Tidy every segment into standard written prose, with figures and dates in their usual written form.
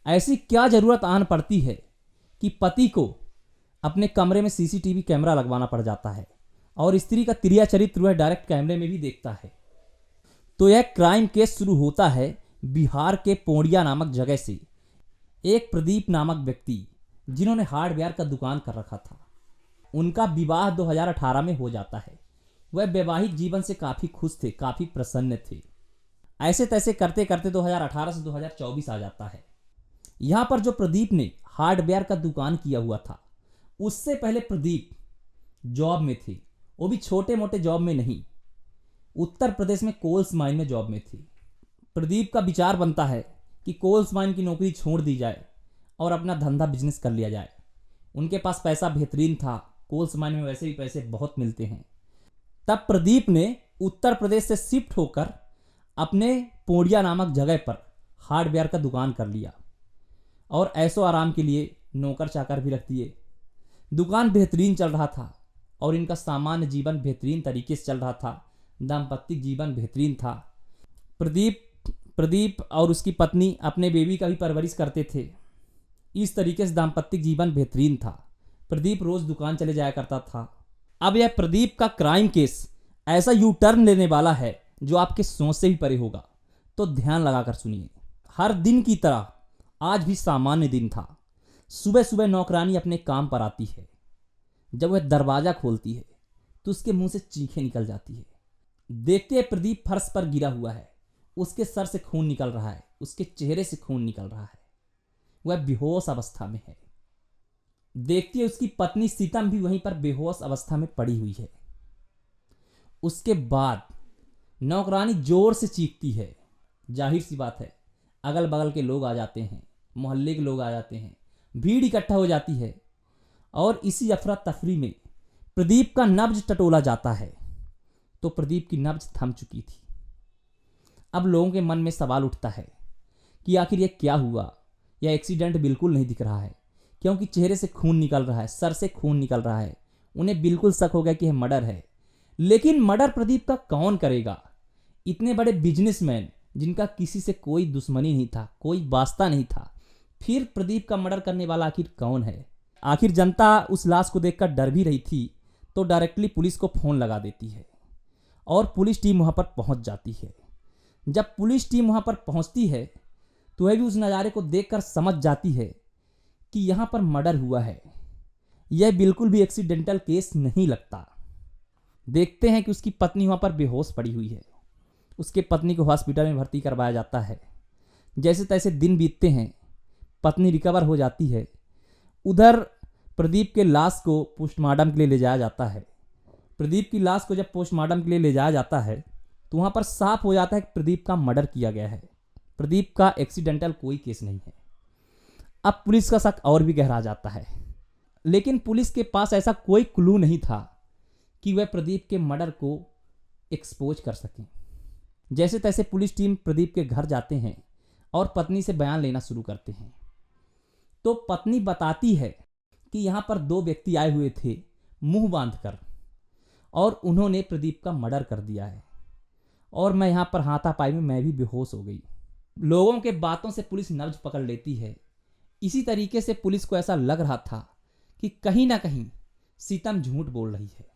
ऐसी क्या जरूरत आन पड़ती है कि पति को अपने कमरे में सीसीटीवी कैमरा लगवाना पड़ जाता है और स्त्री का तिरिया चरित्र वह डायरेक्ट कैमरे में भी देखता है। तो यह क्राइम केस शुरू होता है बिहार के पोड़िया नामक जगह से। एक प्रदीप नामक व्यक्ति जिन्होंने हार्डवेयर का दुकान कर रखा था, उनका विवाह 2018 में हो जाता है। वह वैवाहिक जीवन से काफ़ी खुश थे, काफ़ी प्रसन्न थे। ऐसे तैसे करते करते 2018 से 2024 आ जाता है। यहाँ पर जो प्रदीप ने हार्डवेयर का दुकान किया हुआ था, उससे पहले प्रदीप जॉब में थे, वो भी छोटे मोटे जॉब में नहीं, उत्तर प्रदेश में कोल्स माइन में जॉब में थे। प्रदीप का विचार बनता है कि कोल्स माइन की नौकरी छोड़ दी जाए और अपना धंधा बिजनेस कर लिया जाए। उनके पास पैसा बेहतरीन था, कोल्स माइन में वैसे भी पैसे बहुत मिलते हैं। तब प्रदीप ने उत्तर प्रदेश से शिफ्ट होकर अपने पोड़िया नामक जगह पर हार्डवेयर का दुकान कर लिया और ऐशो आराम के लिए नौकर चाकर भी रख दिए। दुकान बेहतरीन चल रहा था और इनका सामान्य जीवन बेहतरीन तरीके से चल रहा था, दाम्पत्य जीवन बेहतरीन था। प्रदीप और उसकी पत्नी अपने बेबी का भी परवरिश करते थे। इस तरीके से दाम्पत्य जीवन बेहतरीन था। प्रदीप रोज दुकान चले जाया करता था। अब यह प्रदीप का क्राइम केस ऐसा यू टर्न लेने वाला है जो आपके सोच से भी परे होगा, तो ध्यान लगाकर सुनिए। हर दिन की तरह आज भी सामान्य दिन था। सुबह सुबह नौकरानी अपने काम पर आती है। जब वह दरवाजा खोलती है तो उसके मुंह से चीखें निकल जाती है। देखते ही प्रदीप फर्श पर गिरा हुआ है, उसके सर से खून निकल रहा है, उसके चेहरे से खून निकल रहा है, वह बेहोश अवस्था में है। देखती है उसकी पत्नी सीतम भी वहीं पर बेहोश अवस्था में पड़ी हुई है। उसके बाद नौकरानी जोर से चीखती है। जाहिर सी बात है, अगल बगल के लोग आ जाते हैं, मोहल्ले के लोग आ जाते हैं, भीड़ इकट्ठा हो जाती है और इसी अफरा तफरी में प्रदीप का नब्ज टटोला जाता है। तो प्रदीप की नब्ज थम चुकी थी। अब लोगों के मन में सवाल उठता है कि आखिर यह क्या हुआ। यह एक्सीडेंट बिल्कुल नहीं दिख रहा है, क्योंकि चेहरे से खून निकल रहा है, सर से खून निकल रहा है। उन्हें बिल्कुल शक हो गया कि यह मर्डर है। लेकिन मर्डर प्रदीप का कौन करेगा? इतने बड़े बिजनेसमैन जिनका किसी से कोई दुश्मनी नहीं था, कोई वास्ता नहीं था, फिर प्रदीप का मर्डर करने वाला आखिर कौन है? आखिर जनता उस लाश को देखकर डर भी रही थी, तो डायरेक्टली पुलिस को फोन लगा देती है और पुलिस टीम वहां पर पहुंच जाती है। जब पुलिस टीम वहां पर पहुंचती है तो वह भी उस नज़ारे को देखकर समझ जाती है कि यहां पर मर्डर हुआ है। यह बिल्कुल भी एक्सीडेंटल केस नहीं लगता। देखते हैं कि उसकी पत्नी वहां पर बेहोश पड़ी हुई है। उसके पत्नी को हॉस्पिटल में भर्ती करवाया जाता है। जैसे तैसे दिन बीतते हैं, पत्नी रिकवर हो जाती है। उधर प्रदीप के लाश को पोस्टमार्टम के लिए ले जाया जाता है। प्रदीप की लाश को जब पोस्टमार्टम के लिए ले जाया जाता है तो वहां पर साफ हो जाता है कि प्रदीप का मर्डर किया गया है। प्रदीप का एक्सीडेंटल कोई केस नहीं है। अब पुलिस का शक और भी गहरा जाता है, लेकिन पुलिस के पास ऐसा कोई क्लू नहीं था कि वह प्रदीप के मर्डर को एक्सपोज कर सकें। जैसे तैसे पुलिस टीम प्रदीप के घर जाते हैं और पत्नी से बयान लेना शुरू करते हैं। तो पत्नी बताती है कि यहाँ पर दो व्यक्ति आए हुए थे मुंह बांधकर, और उन्होंने प्रदीप का मर्डर कर दिया है और मैं यहाँ पर हाथापाई में मैं भी बेहोश हो गई। लोगों के बातों से पुलिस नब्ज पकड़ लेती है। इसी तरीके से पुलिस को ऐसा लग रहा था कि कहीं ना कहीं सीतम झूठ बोल रही है,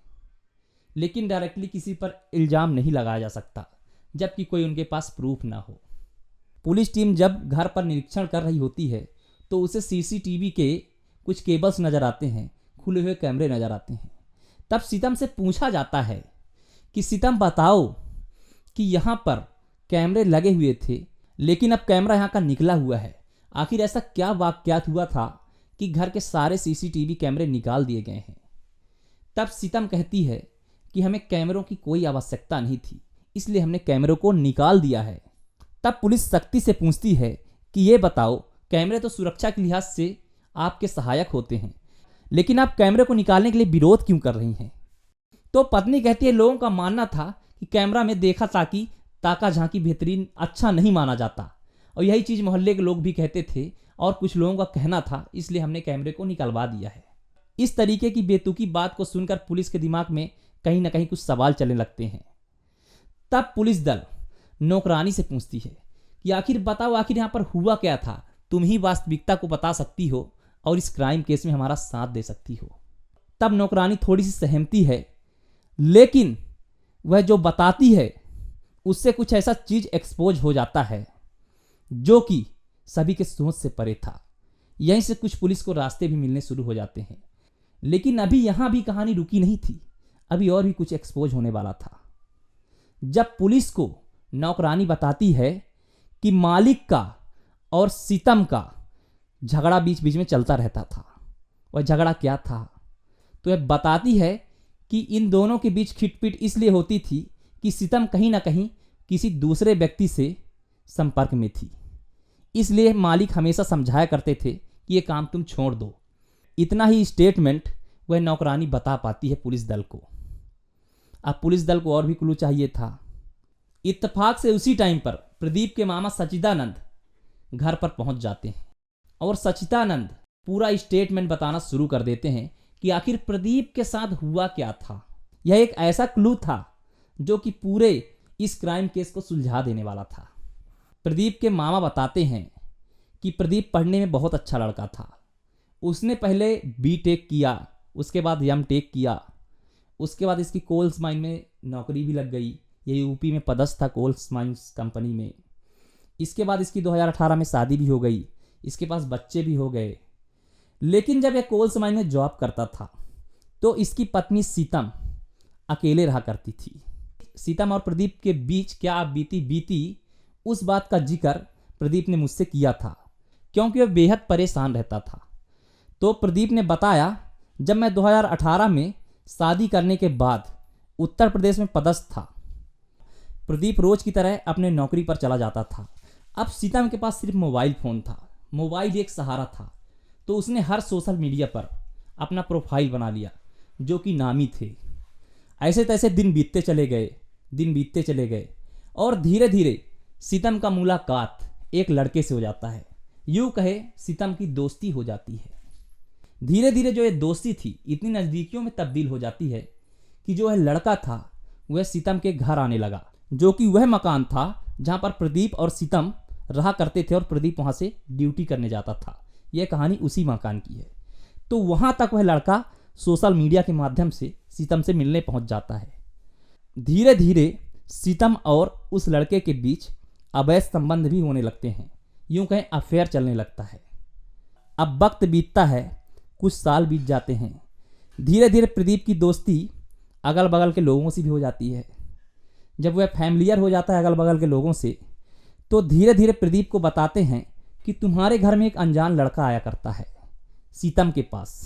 लेकिन डायरेक्टली किसी पर इल्जाम नहीं लगाया जा सकता जबकि कोई उनके पास प्रूफ ना हो। पुलिस टीम जब घर पर निरीक्षण कर रही होती है तो उसे सीसीटीवी के कुछ केबल्स नजर आते हैं, खुले हुए कैमरे नजर आते हैं। तब सीतम से पूछा जाता है कि सीतम बताओ कि यहाँ पर कैमरे लगे हुए थे लेकिन अब कैमरा यहाँ का निकला हुआ है, आखिर ऐसा क्या वाकयात हुआ था कि घर के सारे सीसीटीवी कैमरे निकाल दिए गए हैं? तब सीतम कहती है कि हमें कैमरों की कोई आवश्यकता नहीं थी, इसलिए हमने कैमरों को निकाल दिया है। तब पुलिस सख्ती से पूछती है कि ये बताओ, कैमरे तो सुरक्षा के लिहाज से आपके सहायक होते हैं, लेकिन आप कैमरे को निकालने के लिए विरोध क्यों कर रही हैं? तो पत्नी कहती है लोगों का मानना था कि कैमरा में देखा ताकि ताका झांकी बेहतरीन अच्छा नहीं माना जाता, और यही चीज़ मोहल्ले के लोग भी कहते थे और कुछ लोगों का कहना था, इसलिए हमने कैमरे को निकलवा दिया है। इस तरीके की बेतुकी बात को सुनकर पुलिस के दिमाग में कहीं ना कहीं कुछ सवाल चलने लगते हैं। तब पुलिस दल नौकरानी से पूछती है कि आखिर बताओ, आखिर यहाँ पर हुआ क्या था, तुम ही वास्तविकता को बता सकती हो और इस क्राइम केस में हमारा साथ दे सकती हो। तब नौकरानी थोड़ी सी सहमती है, लेकिन वह जो बताती है उससे कुछ ऐसा चीज एक्सपोज हो जाता है जो कि सभी के सोच से परे था। यहीं से कुछ पुलिस को रास्ते भी मिलने शुरू हो जाते हैं। लेकिन अभी यहां भी कहानी रुकी नहीं थी, अभी और भी कुछ एक्सपोज होने वाला था। जब पुलिस को नौकरानी बताती है कि मालिक का और सीतम का झगड़ा बीच बीच में चलता रहता था। वह झगड़ा क्या था? तो वह बताती है कि इन दोनों के बीच खिटपिट इसलिए होती थी कि सीतम कहीं ना कहीं किसी दूसरे व्यक्ति से संपर्क में थी, इसलिए मालिक हमेशा समझाया करते थे कि ये काम तुम छोड़ दो। इतना ही स्टेटमेंट वह नौकरानी बता पाती है पुलिस दल को। अब पुलिस दल को और भी क्लू चाहिए था। इत्तेफाक से उसी टाइम पर प्रदीप के मामा सचिदानंद घर पर पहुंच जाते हैं और सचिदानंद पूरा स्टेटमेंट बताना शुरू कर देते हैं कि आखिर प्रदीप के साथ हुआ क्या था। यह एक ऐसा क्लू था जो कि पूरे इस क्राइम केस को सुलझा देने वाला था। प्रदीप के मामा बताते हैं कि प्रदीप पढ़ने में बहुत अच्छा लड़का था। उसने पहले बीटेक किया, उसके बाद एमटेक किया, उसके बाद इसकी कोल्स माइन में नौकरी भी लग गई। ये यूपी में पदस्थ था कोल्स माइंस कंपनी में। इसके बाद इसकी 2018 में शादी भी हो गई, इसके पास बच्चे भी हो गए। लेकिन जब यह कोल्स माइन में जॉब करता था तो इसकी पत्नी सीतम अकेले रहा करती थी। सीतम और प्रदीप के बीच क्या बीती उस बात का जिक्र प्रदीप ने मुझसे किया था, क्योंकि वह बेहद परेशान रहता था। तो प्रदीप ने बताया, जब मैं 2018 में शादी करने के बाद उत्तर प्रदेश में पदस्थ था, प्रदीप रोज की तरह अपने नौकरी पर चला जाता था। अब सीतम के पास सिर्फ मोबाइल फ़ोन था, मोबाइल एक सहारा था। तो उसने हर सोशल मीडिया पर अपना प्रोफाइल बना लिया जो कि नामी थे। ऐसे तैसे दिन बीतते चले गए और धीरे धीरे सीतम का मुलाकात एक लड़के से हो जाता है। यूं कहे सीतम की दोस्ती हो जाती है। धीरे धीरे जो ये दोस्ती थी इतनी नज़दीकियों में तब्दील हो जाती है कि जो वह लड़का था वह सीतम के घर आने लगा, जो कि वह मकान था जहां पर प्रदीप और सीतम रहा करते थे और प्रदीप वहां से ड्यूटी करने जाता था। यह कहानी उसी मकान की है। तो वहां तक वह लड़का सोशल मीडिया के माध्यम से सीतम से मिलने पहुंच जाता है। धीरे धीरे सीतम और उस लड़के के बीच अवैध संबंध भी होने लगते हैं, यूं कहें अफेयर चलने लगता है। अब वक्त बीतता है, कुछ साल बीत जाते हैं। धीरे धीरे प्रदीप की दोस्ती अगल बगल के लोगों से भी हो जाती है। जब वह फैमिलियर हो जाता है अगल बगल के लोगों से, तो धीरे धीरे प्रदीप को बताते हैं कि तुम्हारे घर में एक अनजान लड़का आया करता है सीतम के पास।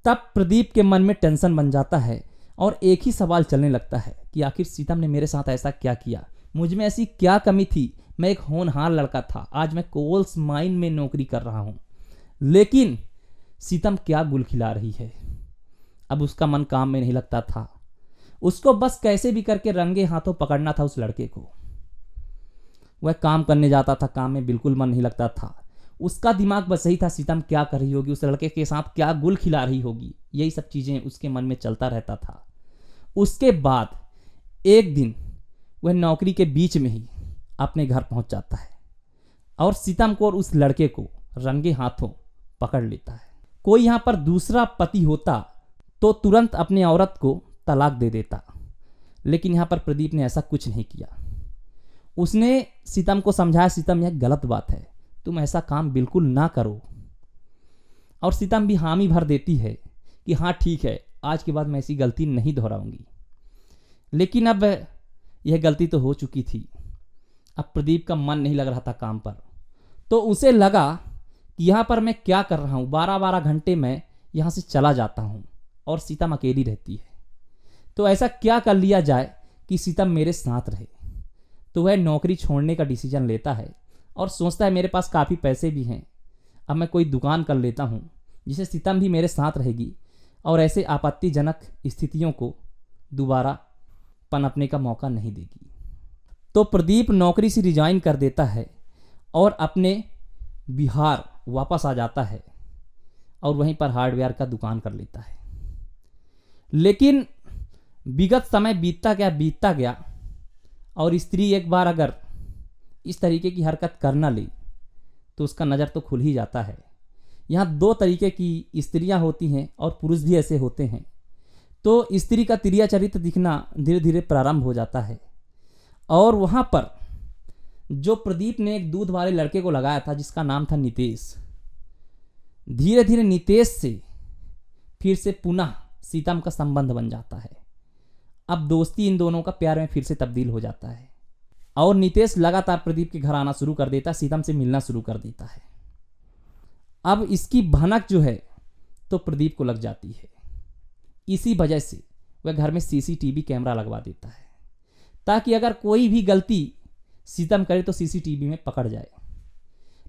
तब प्रदीप के मन में टेंशन बन जाता है और एक ही सवाल चलने लगता है कि आखिर सीतम ने मेरे साथ ऐसा क्या किया, मुझ में ऐसी क्या कमी थी। मैं एक होनहार लड़का था, आज मैं कोल्स माइन में नौकरी कर रहा हूं, लेकिन सीतम क्या गुल खिला रही है। अब उसका मन काम में नहीं लगता था। उसको बस कैसे भी करके रंगे हाथों पकड़ना था उस लड़के को। वह काम करने जाता था, काम में बिल्कुल मन नहीं लगता था। उसका दिमाग बस यही था, सीतम क्या कर रही होगी, उस लड़के के साथ क्या गुल खिला रही होगी, यही सब चीज़ें उसके मन में चलता रहता था। उसके बाद एक दिन वह नौकरी के बीच में ही अपने घर पहुंच जाता है और सीतम को और उस लड़के को रंगे हाथों पकड़ लेता है। कोई यहाँ पर दूसरा पति होता तो तुरंत अपनी औरत को तलाक दे देता, लेकिन यहाँ पर प्रदीप ने ऐसा कुछ नहीं किया। उसने सीतम को समझाया, सीतम यह गलत बात है, तुम ऐसा काम बिल्कुल ना करो। और सीतम भी हामी भर देती है कि हाँ ठीक है, आज के बाद मैं ऐसी गलती नहीं दोहराऊंगी। लेकिन अब यह गलती तो हो चुकी थी। अब प्रदीप का मन नहीं लग रहा था काम पर, तो उसे लगा कि यहाँ पर मैं क्या कर रहा हूँ, 12-12 घंटे मैं यहाँ से चला जाता हूँ और सीतम अकेली रहती है, तो ऐसा क्या कर लिया जाए कि सीतम मेरे साथ रहे। तो वह नौकरी छोड़ने का डिसीजन लेता है और सोचता है मेरे पास काफ़ी पैसे भी हैं, अब मैं कोई दुकान कर लेता हूँ जिसे सीतम भी मेरे साथ रहेगी और ऐसे आपत्तिजनक स्थितियों को दोबारा पनपने का मौका नहीं देगी। तो प्रदीप नौकरी से रिजाइन कर देता है और अपने बिहार वापस आ जाता है और वहीं पर हार्डवेयर का दुकान कर लेता है। लेकिन विगत समय बीतता गया और स्त्री एक बार अगर इस तरीके की हरकत करना ले तो उसका नज़र तो खुल ही जाता है। यहाँ दो तरीके की स्त्रियाँ होती हैं और पुरुष भी ऐसे होते हैं। तो स्त्री का तिरिया चरित्र दिखना धीरे धीरे प्रारंभ हो जाता है। और वहाँ पर जो प्रदीप ने एक दूध वाले लड़के को लगाया था जिसका नाम था नितेश, धीरे धीरे नितेश से फिर से पुनः सीतम का संबंध बन जाता है। अब दोस्ती इन दोनों का प्यार में फिर से तब्दील हो जाता है और नितेश लगातार प्रदीप के घर आना शुरू कर देता है, सीतम से मिलना शुरू कर देता है। अब इसकी भनक जो है तो प्रदीप को लग जाती है। इसी वजह से वह घर में सीसीटीवी कैमरा लगवा देता है ताकि अगर कोई भी गलती सीतम करे तो सीसीटीवी में पकड़ जाए।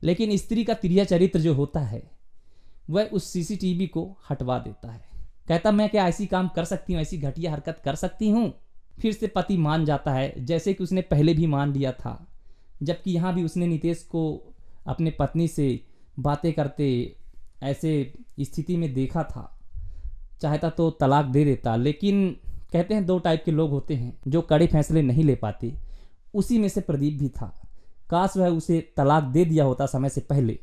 लेकिन स्त्री का तिरिया चरित्र जो होता है वह उस सीसीटीवी को हटवा देता है। कहता मैं क्या ऐसी काम कर सकती हूँ, ऐसी घटिया हरकत कर सकती हूँ। फिर से पति मान जाता है जैसे कि उसने पहले भी मान लिया था, जबकि यहाँ भी उसने नितेश को अपने पत्नी से बातें करते ऐसे स्थिति में देखा था। चाहता तो तलाक दे देता, लेकिन कहते हैं दो टाइप के लोग होते हैं जो कड़े फैसले नहीं ले पाते। उसी में से प्रदीप भी था। काश वह उसे तलाक दे दिया होता समय से पहले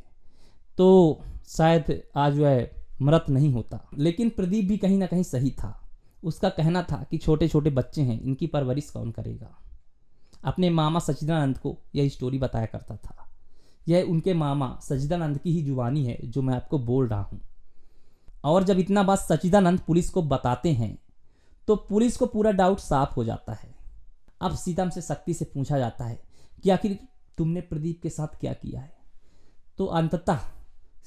तो शायद आज वह मृत नहीं होता। लेकिन प्रदीप भी कहीं ना कहीं सही था। उसका कहना था कि छोटे छोटे बच्चे हैं, इनकी परवरिश कौन करेगा। अपने मामा सच्चिदानंद को यह स्टोरी बताया करता था। यह उनके मामा सच्चिदानंद की ही जुबानी है जो मैं आपको बोल रहा हूँ। और जब इतना बात सच्चिदानंद पुलिस को बताते हैं तो पुलिस को पूरा डाउट साफ हो जाता है। अब सीतम से सख्ती से पूछा जाता है कि आखिर तुमने प्रदीप के साथ क्या किया है। तो अंततः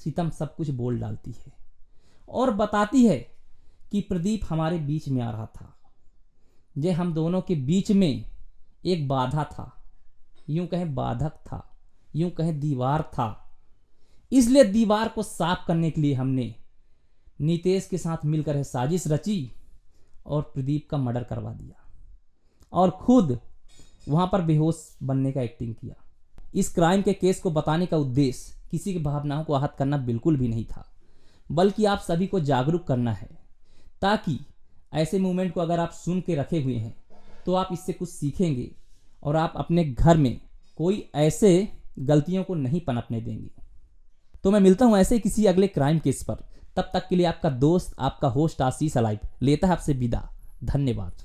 सीतम सब कुछ बोल डालती है और बताती है कि प्रदीप हमारे बीच में आ रहा था। ये हम दोनों के बीच में एक बाधा था, यूं कहें बाधक था, यूं कहें दीवार था। इसलिए दीवार को साफ करने के लिए हमने नितेश के साथ मिलकर साजिश रची और प्रदीप का मर्डर करवा दिया और खुद वहां पर बेहोश बनने का एक्टिंग किया। इस क्राइम के केस को बताने का उद्देश्य किसी की भावनाओं को आहत करना बिल्कुल भी नहीं था, बल्कि आप सभी को जागरूक करना है ताकि ऐसे मूवमेंट को अगर आप सुन के रखे हुए हैं तो आप इससे कुछ सीखेंगे और आप अपने घर में कोई ऐसे गलतियों को नहीं पनपने देंगे। तो मैं मिलता हूं ऐसे किसी अगले क्राइम केस पर। तब तक के लिए आपका दोस्त, आपका होस्ट आशीष अलाइव लेता है आपसे विदा। धन्यवाद।